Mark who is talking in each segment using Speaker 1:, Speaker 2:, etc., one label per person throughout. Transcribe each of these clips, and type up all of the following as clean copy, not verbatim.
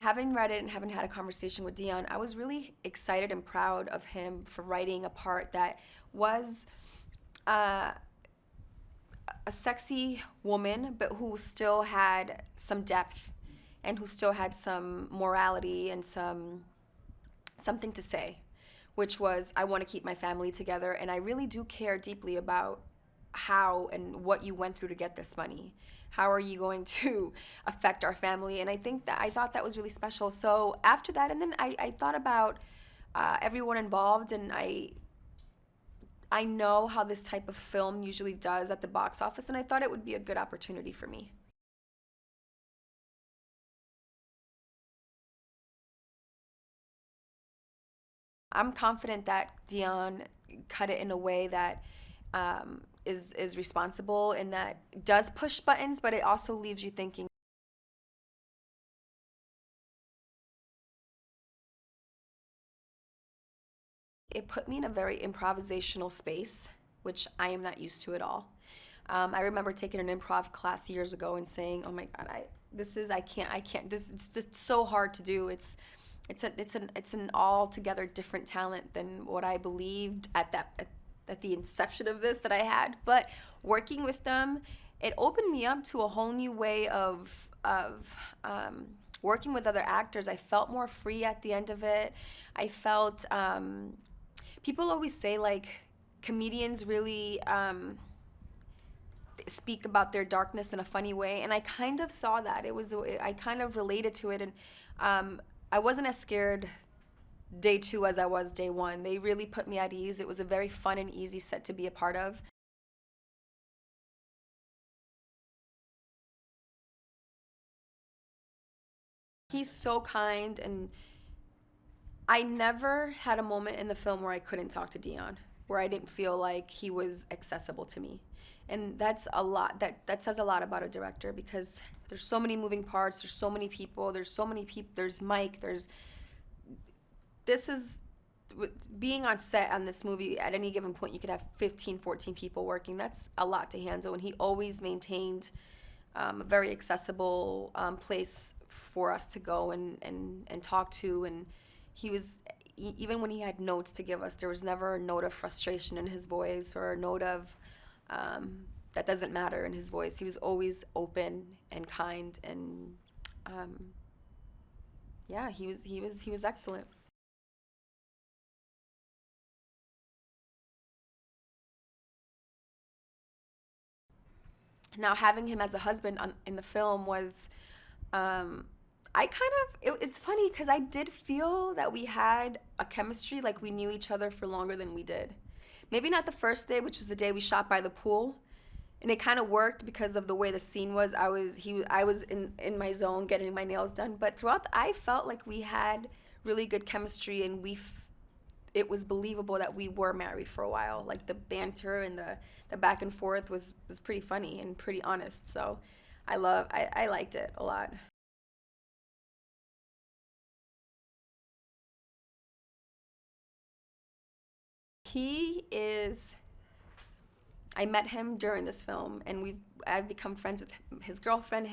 Speaker 1: Having read it and having had a conversation with Dion, I was really excited and proud of him for writing a part that was uh, a sexy woman, but who still had some depth and who still had some morality and something to say, which was, I want to keep my family together, and I really do care deeply about how and what you went through to get this money. How are you going to affect our family? And I thought that was really special. So after that, and then I thought about everyone involved, and I know how this type of film usually does at the box office, and I thought it would be a good opportunity for me. I'm confident that Dion cut it in a way that is responsible and that does push buttons, but it also leaves you thinking. It put me in a very improvisational space, which I am not used to at all. I remember taking an improv class years ago and saying, "Oh my God, I can't. It's so hard to do. It's an altogether different talent than what I believed at the inception of this that I had." But working with them, it opened me up to a whole new way of working with other actors. I felt more free at the end of it. I felt people always say like comedians really speak about their darkness in a funny way, and I kind of saw that. I kind of related to it, and I wasn't as scared day two as I was day one. They really put me at ease. It was a very fun and easy set to be a part of. He's so kind, and I never had a moment in the film where I couldn't talk to Dion, where I didn't feel like he was accessible to me. And that's a lot. That says a lot about a director, because there's so many moving parts, there's so many people, there's Mike, there's this is being on set on this movie. At any given point you could have 15, 14 people working. That's a lot to handle, and he always maintained a very accessible place for us to go and talk to. And he was, even when he had notes to give us, there was never a note of frustration in his voice or a note of that doesn't matter in his voice. He was always open and kind, and yeah, he was excellent. Now having him as a husband in the film was I kind it's funny because I did feel that we had a chemistry, like we knew each other for longer than we did. Maybe not the first day, which was the day we shot by the pool, and it kind of worked because of the way the scene was. I was in my zone getting my nails done, but throughout I felt like we had really good chemistry, and it was believable that we were married for a while. Like the banter and the back and forth was pretty funny and pretty honest. So I liked it a lot. He is I met him during this film, and I've become friends with his girlfriend.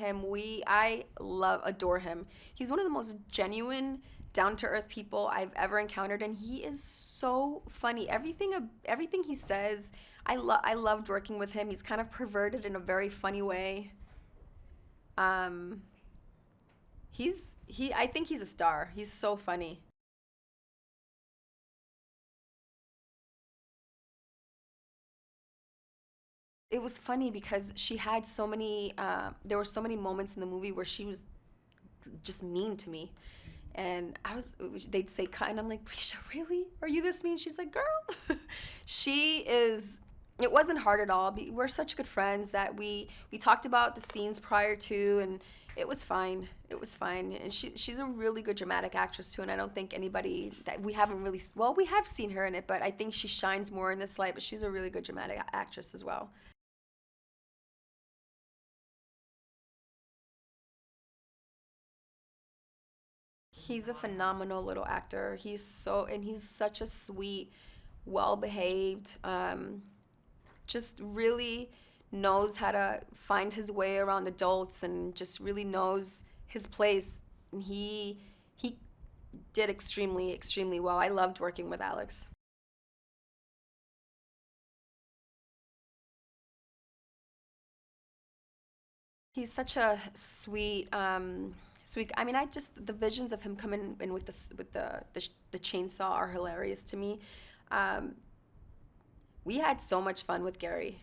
Speaker 1: I love adore him. He's one of the most genuine, down to earth people I've ever encountered, and he is so funny. Everything he says, I loved working with him. He's kind of perverted in a very funny way. Um, I think he's a star. He's so funny. It was funny because there were so many moments in the movie where she was just mean to me. And they'd say cut, and I'm like, Bresha, really? Are you this mean? She's like, girl. she is, it wasn't hard at all. We're such good friends that we talked about the scenes prior to, and it was fine. It was fine. And she's a really good dramatic actress too, and I don't think anybody that we haven't really, well, we have seen her in it, but I think she shines more in this light, but she's a really good dramatic actress as well. He's a phenomenal little actor. He's such a sweet, well behaved, just really knows how to find his way around adults and just really knows his place and he did extremely, extremely well. I loved working with Alex. He's such a sweet, sweet. I mean, I just the visions of him coming in with the chainsaw are hilarious to me. Um, we had so much fun with Gary.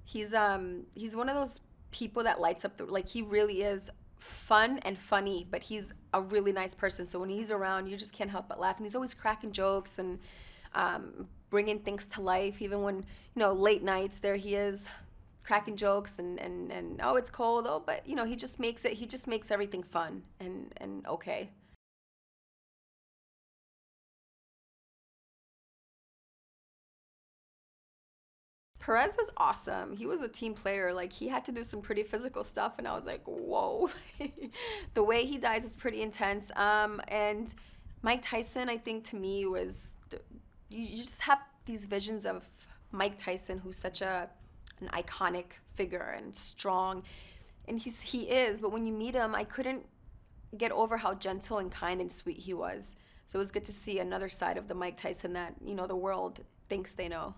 Speaker 1: He's one of those people that lights up the like he really is fun and funny, but he's a really nice person. So when he's around, you just can't help but laugh. And he's always cracking jokes and bringing things to life. Even when late nights, there he is cracking jokes and oh, it's cold. Oh, but he just makes it. He just makes everything fun and okay. Perez was awesome. He was a team player. Like he had to do some pretty physical stuff, and I was like, whoa. The way he dies is pretty intense. And Mike Tyson, I think to me was you just have these visions of Mike Tyson, who's such a an iconic figure and strong, and he is. But when you meet him, I couldn't get over how gentle and kind and sweet he was. So it was good to see another side of the Mike Tyson that the world thinks they know.